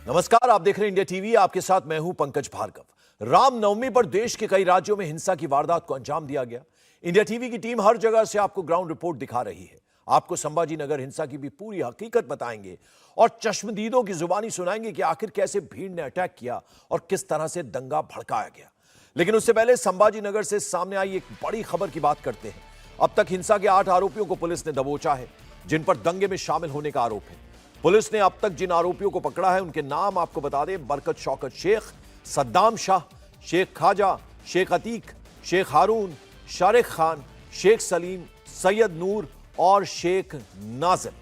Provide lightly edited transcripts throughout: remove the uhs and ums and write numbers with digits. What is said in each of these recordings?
नमस्कार, आप देख रहे हैं इंडिया टीवी। आपके साथ मैं हूं पंकज भार्गव। रामनवमी पर देश के कई राज्यों में हिंसा की वारदात को अंजाम दिया गया। इंडिया टीवी की टीम हर जगह से आपको ग्राउंड रिपोर्ट दिखा रही है। आपको संभाजी नगर हिंसा की भी पूरी हकीकत बताएंगे और चश्मदीदों की जुबानी सुनाएंगे कि आखिर कैसे भीड़ ने अटैक किया और किस तरह से दंगा भड़काया गया। लेकिन उससे पहले संभाजी नगर से सामने आई एक बड़ी खबर की बात करते हैं। अब तक हिंसा के 8 आरोपियों को पुलिस ने दबोचा है, जिन पर दंगे में शामिल होने का आरोप है। पुलिस ने अब तक जिन आरोपियों को पकड़ा है उनके नाम आपको बता दें। बरकत शौकत शेख, सद्दाम शाह, शेख खाजा, शेख अतीक, शेख हारून, शारिक खान, शेख सलीम, सैयद नूर और शेख नाजिम।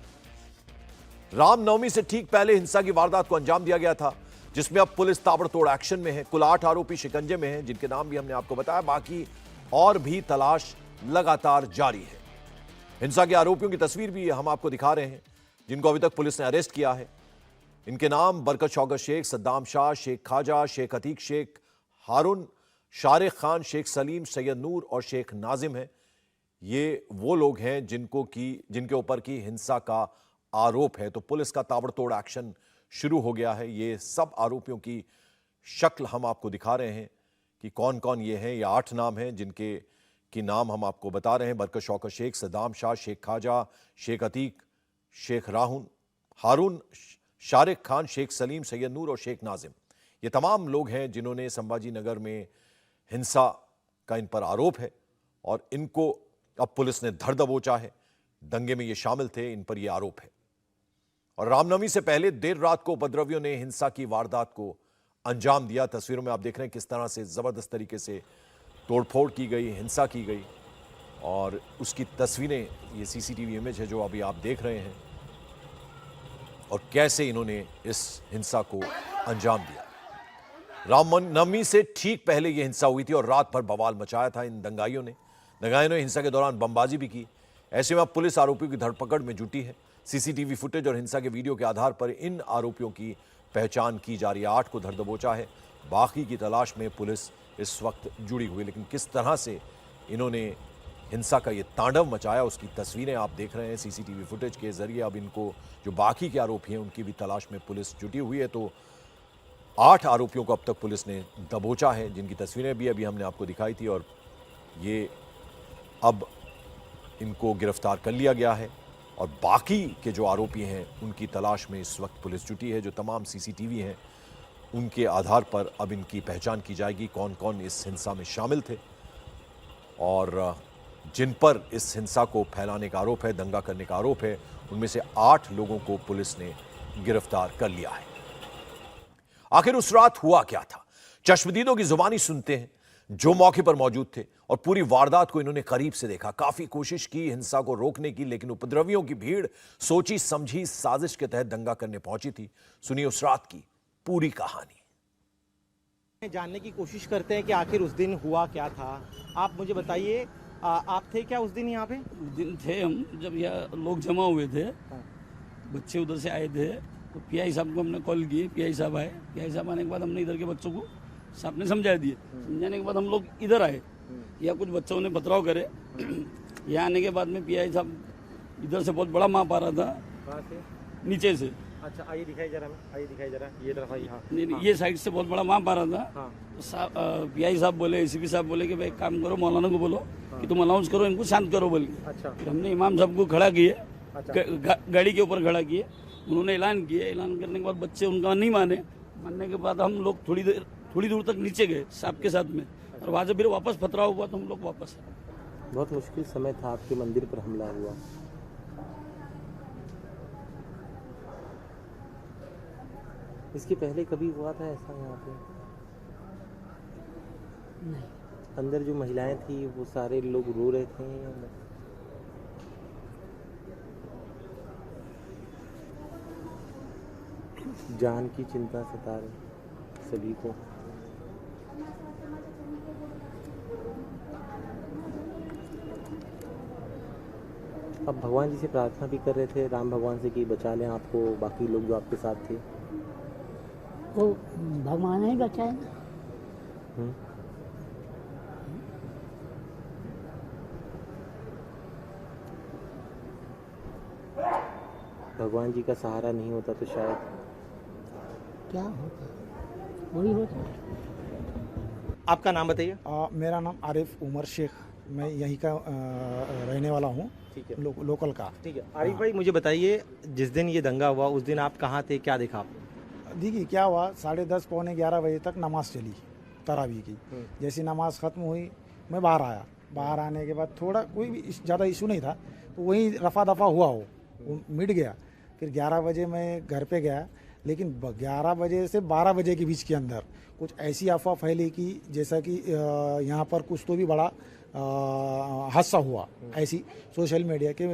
रामनवमी से ठीक पहले हिंसा की वारदात को अंजाम दिया गया था, जिसमें अब पुलिस ताबड़तोड़ एक्शन में है। कुल 8 आरोपी शिकंजे में हैं, जिनके नाम भी हमने आपको बताया। बाकी और भी तलाश लगातार जारी है। हिंसा के आरोपियों की तस्वीर भी हम आपको दिखा रहे हैं, जिनको अभी तक पुलिस ने अरेस्ट किया है। इनके नाम बरकत शौकत शेख, सद्दाम शाह, शेख खाजा, शेख अतीक, शेख हारून, शारिक खान, शेख सलीम, सैयद नूर और शेख नाजिम हैं। ये वो लोग हैं जिनके ऊपर की हिंसा का आरोप है। तो पुलिस का ताबड़तोड़ एक्शन शुरू हो गया है। ये सब आरोपियों की शक्ल हम आपको दिखा रहे हैं कि कौन कौन ये हैं। ये 8 नाम हैं जिनके की नाम हम आपको बता रहे हैं। बरकत शौकत शेख, सद्दाम शाह, शेख खाजा, शेख अतीक, शेख हारून, शारिक खान, शेख सलीम, सैयद नूर और शेख नाजिम। ये तमाम लोग हैं जिन्होंने संभाजी नगर में हिंसा का इन पर आरोप है और इनको अब पुलिस ने धर दबोचा है। दंगे में ये शामिल थे, इन पर ये आरोप है। और रामनवमी से पहले देर रात को उपद्रवियों ने हिंसा की वारदात को अंजाम दिया। तस्वीरों में आप देख रहे हैं किस तरह से जबरदस्त तरीके से तोड़फोड़ की गई, हिंसा की गई। और उसकी तस्वीरें, ये सीसीटीवी इमेज है जो अभी आप देख रहे हैं, और कैसे इन्होंने इस हिंसा को अंजाम दिया। रामनवमी से ठीक पहले यह हिंसा हुई थी और रात भर बवाल मचाया था इन दंगाइयों ने। हिंसा के दौरान बमबाजी भी की। ऐसे में अब पुलिस आरोपियों की धरपकड़ में जुटी है। सीसीटीवी फुटेज और हिंसा के वीडियो के आधार पर इन आरोपियों की पहचान की जा रही है। 8 को धर दबोचा है, बाकी की तलाश में पुलिस इस वक्त जुड़ी हुई। लेकिन किस तरह से इन्होंने हिंसा का ये तांडव मचाया, उसकी तस्वीरें आप देख रहे हैं सीसीटीवी फुटेज के जरिए। अब इनको, जो बाकी के आरोपी हैं, उनकी भी तलाश में पुलिस जुटी हुई है। तो 8 आरोपियों को अब तक पुलिस ने दबोचा है, जिनकी तस्वीरें भी अभी हमने आपको दिखाई थी। और ये अब इनको गिरफ्तार कर लिया गया है और बाकी के जो आरोपी हैं उनकी तलाश में इस वक्त पुलिस जुटी है। जो तमाम सीसीटीवी हैं उनके आधार पर अब इनकी पहचान की जाएगी, कौन कौन इस हिंसा में शामिल थे और जिन पर इस हिंसा को फैलाने का आरोप है, दंगा करने का आरोप है, उनमें से 8 लोगों को पुलिस ने गिरफ्तार कर लिया है। आखिर उस रात हुआ क्या था? चश्मदीदों की जुबानी सुनते हैं जो मौके पर मौजूद थे और पूरी वारदात को इन्होंने करीब से देखा। काफी कोशिश की हिंसा को रोकने की, लेकिन उपद्रवियों की भीड़ सोची समझी साजिश के तहत दंगा करने पहुंची थी। सुनिए उस रात की पूरी कहानी। जानने की कोशिश करते हैं कि आखिर उस दिन हुआ क्या था। आप मुझे बताइए, आप थे क्या उस दिन यहाँ पे? उस दिन थे हम, जब यहाँ लोग जमा हुए थे। बच्चे उधर से आए थे तो पीआई साहब को हमने कॉल किए। पीआई साहब आए। पीआई साहब आने के बाद हमने इधर के बच्चों को साहब ने समझा दिए। समझाने के बाद हम लोग इधर आए। या कुछ बच्चों ने पथराव करे। यहाँ आने के बाद में पीआई साहब इधर से बहुत बड़ा माप आ रहा था। कहाँ से? नीचे से। अच्छा, आइए दिखाई जरा, आइए दिखाई जरा, ये तरफ आइए। हाँ, नहीं, ये साइड से बहुत बड़ा माप आ रहा था। हाँ। तो पीआई साहब बोले, एसीपी साहब बोले कि भाई काम करो, मौलाना को बोलो कि तुम अनाउंस करो, इनको शांत करो बोल के। अच्छा। फिर हमने इमाम साहब को खड़ा किए। अच्छा। गाड़ी के ऊपर खड़ा किए। उन्होंने ऐलान किया। ऐलान करने के बाद बच्चे उनका नहीं मानने के बाद हम लोग थोड़ी दूर तक नीचे गए साहब के साथ में, और वहाँ से फिर वापस पथराव हुआ तो हम लोग वापस आए। बहुत मुश्किल समय था, आपके मंदिर पर हमला हुआ। इसके पहले कभी हुआ था ऐसा यहाँ पे? नहीं। अंदर जो महिलाएं थी वो सारे लोग रो रहे थे या नहीं? जान की चिंता सता रही सभी को। अब भगवान जी से प्रार्थना भी कर रहे थे, राम भगवान से कि बचा लें आपको, बाकी लोग जो आपके साथ थे। वो भगवान ही बचाए ना। भगवान जी का सहारा नहीं होता तो शायद क्या होता है वही होता है। आपका नाम बताइए। मेरा नाम आरिफ उमर शेख, मैं यहीं का रहने वाला हूँ, ठीक है। लोकल का। ठीक है आरिफ भाई, मुझे बताइए जिस दिन ये दंगा हुआ उस दिन आप कहाँ थे, क्या देखा आपने? देखिए क्या हुआ, 10:30 पौने 11 बजे तक नमाज चली तरावी की। जैसी नमाज ख़त्म हुई मैं बाहर आया। बाहर आने के बाद थोड़ा कोई भी ज़्यादा इशू नहीं था, तो वहीं रफा दफा हुआ वो मिट गया। फिर 11 बजे मैं घर पे गया, लेकिन 11 बजे से 12 बजे के बीच के अंदर कुछ ऐसी अफवाह फैली कि जैसा कि यहाँ पर कुछ तो भी बड़ा हादसा हुआ, ऐसी सोशल मीडिया के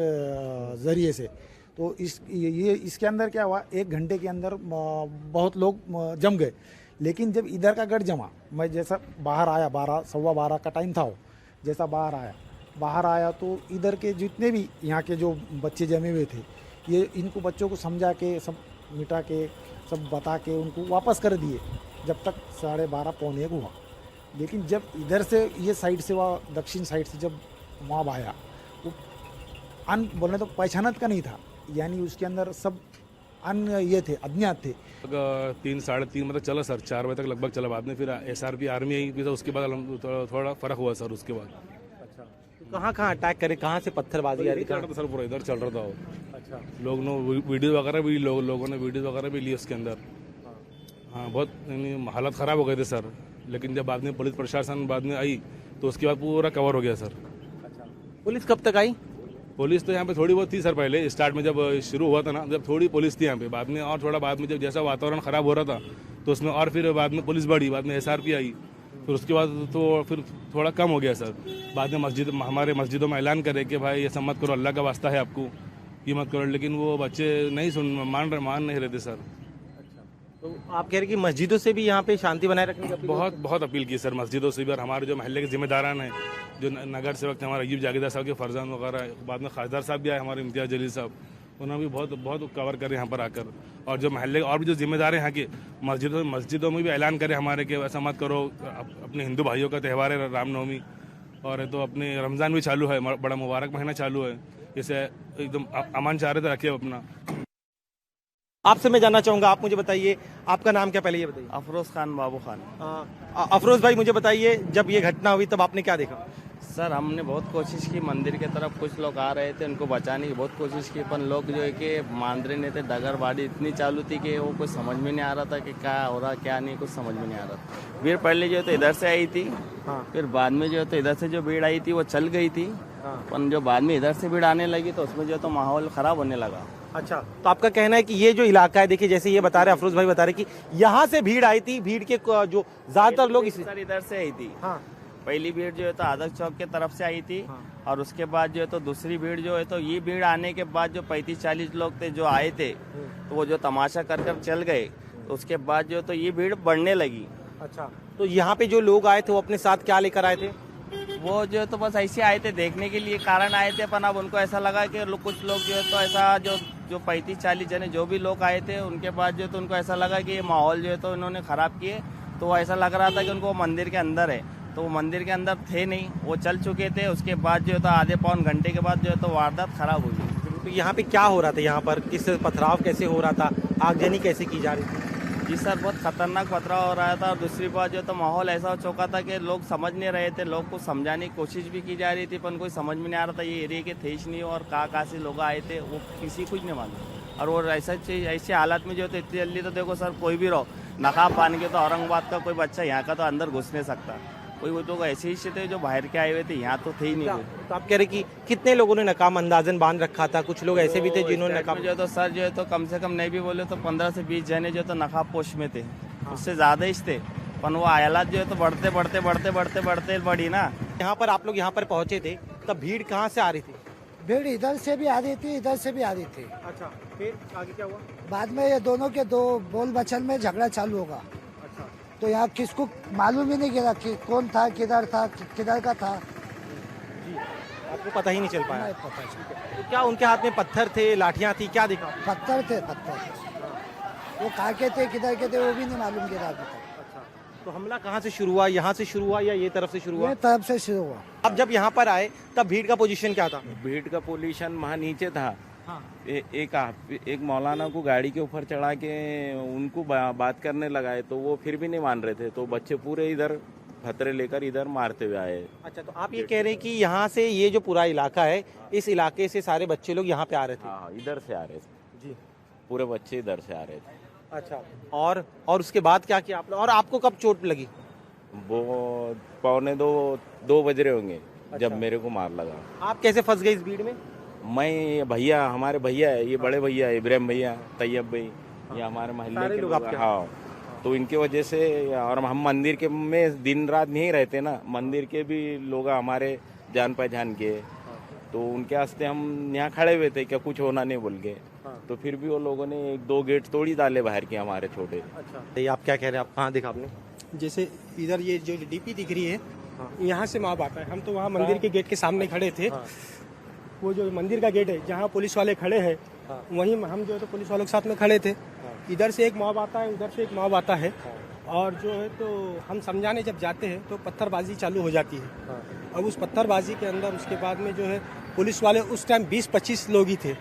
ज़रिए से। तो इसके अंदर क्या हुआ, 1 घंटे के अंदर बहुत लोग जम गए। लेकिन जब इधर का गढ़ जमा, मैं जैसा बाहर आया, 12 सवा 12 का टाइम था वो, जैसा बाहर आया तो इधर के जितने भी यहाँ के जो बच्चे जमे हुए थे, ये इनको बच्चों को समझा के, सब मिटा के, सब बता के उनको वापस कर दिए, जब तक 12:30 पौने 1 हुआ। लेकिन जब इधर से ये साइड से वह दक्षिण साइड से जब मॉब आया, वो बोलने तो पहचानत का नहीं था, यानी उसके अंदर सब ये थे, अज्ञात थे। 3 साढ़े 3 मतलब चला सर, 4 बजे तक लगभग चला। बाद में फिर SRP आर्मी आई, फिर उसके बाद थोड़ा फर्क हुआ सर उसके बाद। अच्छा, तो कहाँ अटैक करे, कहाँ से पत्थरबाजी आ रही थी? सर पूरा इधर चल रहा था वो। अच्छा, लोग वीडियो वगैरह भी, लोगों ने वीडियो वगैरह भी ली उसके अंदर। हाँ, बहुत हालत ख़राब हो गए थे सर। लेकिन जब बाद में पुलिस प्रशासन बाद में आई तो उसके बाद पूरा कवर हो गया सर। अच्छा, पुलिस कब तक आई? पुलिस तो यहाँ पे थोड़ी बहुत थी सर, पहले स्टार्ट में जब शुरू हुआ था ना, जब थोड़ी पुलिस थी यहाँ पे। बाद में और थोड़ा बाद में जब जैसा वातावरण ख़राब हो रहा था तो उसमें और फिर बाद में पुलिस बढ़ी, बाद में SRP आई, फिर उसके बाद तो फिर थोड़ा कम हो गया सर। बाद में हमारे मस्जिदों में ऐलान करे कि भाई ये सब मत करो, अल्लाह का वास्ता है आपको, ये मत करो। लेकिन वो बच्चे नहीं मान नहीं रहे थे सर। तो आप कह रहे कि मस्जिदों से भी यहाँ पे शांति बनाए रखने की बहुत अपील की सर मस्जिदों से भी, और हमारे जो महल्ले के जिम्मेदारान हैं, जो नगर सेवक थे हमारे अयूब जागीरदार साहब के फरजान वगैरह, बाद में खासदार साहब भी आए हमारे, इम्तियाज़ जलील साहब, उन्होंने भी बहुत कवर करे यहाँ पर आकर। और जो महल्ले और भी जो जिम्मेदार हैं यहाँ के, मस्जिदों में भी ऐलान करें हमारे कि ऐसा मत करो। अपने हिंदू भाइयों का त्यौहार है रामनवमी, और तो अपने रमज़ान भी चालू है, बड़ा मुबारक महीना चालू है, इसे एकदम अमन चाह रहे थे रखिए अपना। आपसे मैं जानना चाहूँगा, आप मुझे बताइए आपका नाम क्या, पहले ये बताइए। अफरोज़ खान, बाबू खान। अफरोज़ भाई, मुझे बताइए जब ये घटना हुई तब आपने क्या देखा? सर हमने बहुत कोशिश की, मंदिर के तरफ कुछ लोग आ रहे थे, उनको बचाने की बहुत कोशिश की, पर लोग जो है कि मान रहे नहीं थे। डगरबाड़ी इतनी चालू थी कि वो कुछ समझ में नहीं आ रहा था कि क्या हो रहा क्या नहीं, कुछ समझ में नहीं आ रहा था। भीड़ पहले जो है तो इधर से आई थी, फिर बाद में जो है तो इधर से जो भीड़ आई थी वो चल गई थी, पर जो बाद में इधर से भीड़ आने लगी तो उसमें जो है तो माहौल ख़राब होने लगा। अच्छा, तो आपका कहना है कि ये जो इलाका है, देखिए जैसे ये बता रहे अफरोज भाई बता रहे कि यहाँ से भीड़ आई थी, भीड़ के जो ज्यादातर लोग सर इधर से आई थी। हाँ, पहली भीड़ जो है तो आदक चौक के तरफ से आई थी, और उसके बाद जो है तो दूसरी भीड़ जो है तो ये भीड़ आने के बाद जो 35-40 लोग थे जो आए थे, तो वो जो तमाशा कर चल गए, तो उसके बाद जो है तो ये भीड़ बढ़ने लगी। अच्छा, तो यहाँ पे जो लोग आए थे वो अपने साथ क्या लेकर आए थे? वो जो है तो बस ऐसे आए थे, देखने के लिए कारण आए थे, पर अब उनको ऐसा लगा कि कुछ लोग जो है तो ऐसा जो 35-40 जने जो भी लोग आए थे, उनके बाद जो है तो उनको ऐसा लगा कि ये माहौल जो है तो इन्होंने ख़राब किए। तो वो ऐसा लग रहा था कि उनको मंदिर के अंदर है, तो वो मंदिर के अंदर थे नहीं, वो चल चुके थे। उसके बाद जो है तो आधे पौन घंटे के बाद जो है तो वारदात ख़राब हुई। तो यहाँ पे क्या हो रहा था, यहाँ पर किस पथराव कैसे हो रहा था, आगजनी कैसे की जा रही थी? जी सर, बहुत खतरनाक पथराव हो रहा था। और दूसरी बात जो तो माहौल ऐसा हो चुका था कि लोग समझ नहीं रहे थे, लोग को समझाने की कोशिश भी की जा रही थी, पर कोई समझ में नहीं आ रहा था ये एरिया के थे ही नहीं, और कहाँ से लोग आए थे वो किसी कुछ नहीं मालूम। और वो ऐसे हालात में जो तो इतनी जल्दी तो देखो सर, कोई भी रहो, नकाब पान के तो औरंगाबाद का कोई बच्चा यहाँ का तो अंदर घुस नहीं सकता, कोई वो तो ऐसे ही थे जो बाहर के आए हुए थे, यहाँ तो थे ही नहीं। तो आप कह रहे कि कितने लोगों ने नकाब अंदाजन बांध रखा था? कुछ लोग ऐसे भी थे जिन्होंने नकाब जो तो सर जो है तो कम से कम नहीं भी बोले तो 15 से 20 जने जो तो नकाब पोश में थे, उससे ज़्यादा ही थे। पर वो हालात जो है तो बढ़ते बढ़ी ना। यहाँ पर आप लोग यहाँ पर पहुँचे थे तब भीड़ कहाँ से आ रही थी? भीड़ इधर से भी आ रही थी, इधर से भी आ रही थी। अच्छा, फिर आगे क्या हुआ? बाद में ये दोनों के दो बोल बचन में झगड़ा चालू होगा। अच्छा, तो यहाँ किसको मालूम ही नहीं गिरा कि कौन था, किधर का था, जी आपको पता ही नहीं चल पाया? नहीं पता चला। तो क्या उनके हाथ में पत्थर थे, लाठियाँ थी, क्या देखा? पत्थर थे। वो कहाँ के थे, किधर के थे, वो भी नहीं मालूम गिरा अभी तक। अच्छा, तो हमला कहाँ से शुरू हुआ, यहाँ से शुरू हुआ या ये तरफ से शुरू हुआ? ये तरफ से शुरू हुआ। अब जब यहाँ पर आए तब भीड़ का पोजीशन क्या था? भीड़ का पोजीशन वहाँ नीचे था, एक मौलाना को गाड़ी के ऊपर चढ़ा के उनको बात करने लगाए, तो वो फिर भी नहीं मान रहे थे, तो बच्चे पूरे इधर खतरे लेकर इधर मारते हुए आए। अच्छा, तो आप ये कह रहे हैं कि यहाँ से ये जो पूरा इलाका है, इस इलाके से सारे बच्चे लोग यहाँ पे आ रहे थे? हाँ, इधर से आ रहे थे जी। पूरे बच्चे इधर से आ रहे थे। अच्छा, और उसके बाद क्या किया आपने, और आपको कब चोट लगी? वो 1:45-2 बज रहे होंगे जब मेरे को मार लगा। आप कैसे फंस गए इस भीड़ में? मैं भैया, हमारे भैया है, ये बड़े भैया है, इब्राहिम भैया, तैयब भाई, ये हमारे मोहल्ले के लोग। हाँ, तो इनके वजह से, और हम मंदिर के में दिन रात नहीं रहते ना, मंदिर के भी लोग हमारे जान पहचान के, तो उनके वास्ते हम यहाँ खड़े हुए थे, क्या कुछ होना नहीं बोल के, तो फिर भी वो लोगों ने 1-2 गेट तोड़ी डाले बाहर के हमारे छोटे। अच्छा, ये आप क्या कह रहे हैं, आप कहाँ देखा आपने? जैसे इधर ये जो डीपी दिख रही है, यहाँ से मॉब आता है। हम तो वहाँ मंदिर के गेट के सामने खड़े थे। वो जो मंदिर का गेट है जहाँ पुलिस वाले खड़े हैं, वहीं हम जो है तो पुलिस वालों के साथ में खड़े थे। इधर से एक मॉब आता है, उधर से एक मॉब आता है, और जो है तो हम समझाने जब जाते हैं तो पत्थरबाजी चालू हो जाती है। अब उस पत्थरबाजी के अंदर उसके बाद में जो है पुलिस वाले उस टाइम 20-25 लोग ही थे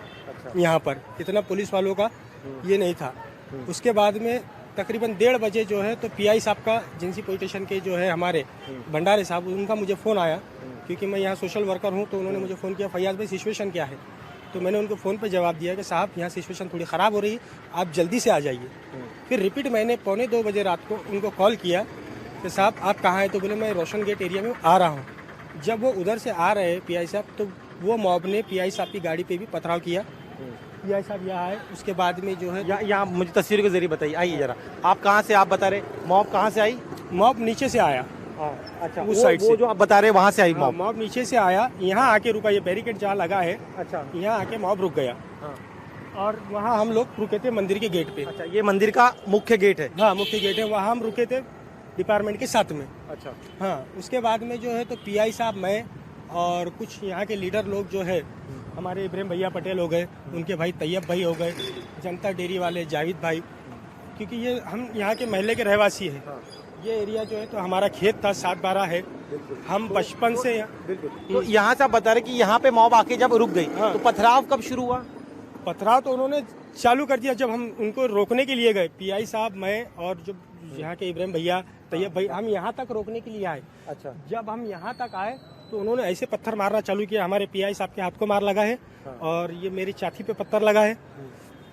यहाँ पर, इतना पुलिस वालों का ये नहीं था। उसके बाद में तकरीबन 1:30 बजे जो है तो पीआई साहब का, जिंसी पुलिस स्टेशन के जो है हमारे भंडारे साहब, उनका मुझे फ़ोन आया, क्योंकि मैं यहाँ सोशल वर्कर हूँ, तो उन्होंने मुझे फ़ोन किया, फैयाज भाई सिचुएशन क्या है। तो मैंने उनको फ़ोन पे जवाब दिया कि साहब यहाँ सिचुएशन थोड़ी ख़राब हो रही है, आप जल्दी से आ जाइए। फिर रिपीट मैंने 1:45-2 बजे रात को उनको कॉल किया कि साहब आप कहाँ हैं, तो बोले मैं रोशन गेट एरिया में आ रहा हूँ। जब वो उधर से आ रहे हैं पीआई साहब, तो वो मॉब ने पीआई साहब की गाड़ी पे भी पथराव किया। पीआई साहब यहाँ आए, उसके बाद में जो है यहाँ मुझे तस्वीर के जरिए बताइए, आइए जरा, आप कहाँ से, आप बता रहे मॉब कहाँ से आई? मॉब नीचे से आया। अच्छा, उस साइड से जो आप बता रहे हैं वहाँ से आई मॉब? मॉब नीचे से आया, यहाँ आके रुका, ये बैरिकेड जहाँ लगा है, अच्छा, यहाँ आके मॉब रुक गया। और वहाँ हम लोग रुके थे मंदिर के गेट पे। अच्छा, ये मंदिर का मुख्य गेट है? हाँ, मुख्य गेट है, वहाँ हम रुके थे डिपार्टमेंट के साथ में। अच्छा, हाँ, उसके बाद में जो है तो पीआई साहब, मैं और कुछ यहाँ के लीडर लोग जो है, हमारे इब्राहिम भैया पटेल हो गए, उनके भाई तैयब भाई हो गए, जनता डेयरी वाले जावेद भाई, क्योंकि ये हम यहाँ के महल्ले के रहवासी हैं। ये एरिया जो है तो हमारा खेत था, 7-12 है, हम बचपन से तो यहाँ से आप बता रहे कि यहाँ पे मॉब आके जब रुक गई, तो पथराव कब शुरू हुआ? पथराव तो उन्होंने चालू कर दिया जब हम उनको रोकने के लिए गए, पीआई साहब, मैं और जो यहाँ के इब्राहिम भैया, तैयब भाई, हम यहाँ तक रोकने के लिए आए। अच्छा, जब हम यहाँ तक आए तो उन्होंने ऐसे पत्थर मारना चालू किया, हमारे पीआई साहब के हाथ को मार लगा है, और ये मेरी छाती पे पत्थर लगा है।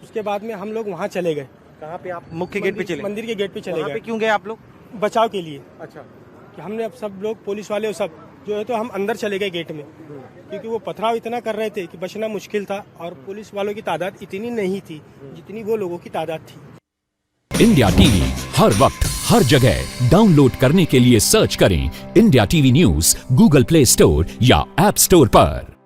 उसके बाद में हम लोग वहाँ चले गए। कहाँ पे आप? मुख्य गेट पे चले? मंदिर के गेट पे चले गए। क्यों गए आप लोग? बचाव के लिए। अच्छा, कि हमने अब सब लोग पुलिस वाले सब जो है तो हम अंदर चले गए गेट में, क्योंकि वो पथराव इतना कर रहे थे कि बचना मुश्किल था, और पुलिस वालों की तादाद इतनी नहीं थी जितनी वो लोगों की तादाद थी। इंडिया टीवी हर वक्त हर जगह डाउनलोड करने के लिए सर्च करें India TV news Google play store या ऐप स्टोर पर।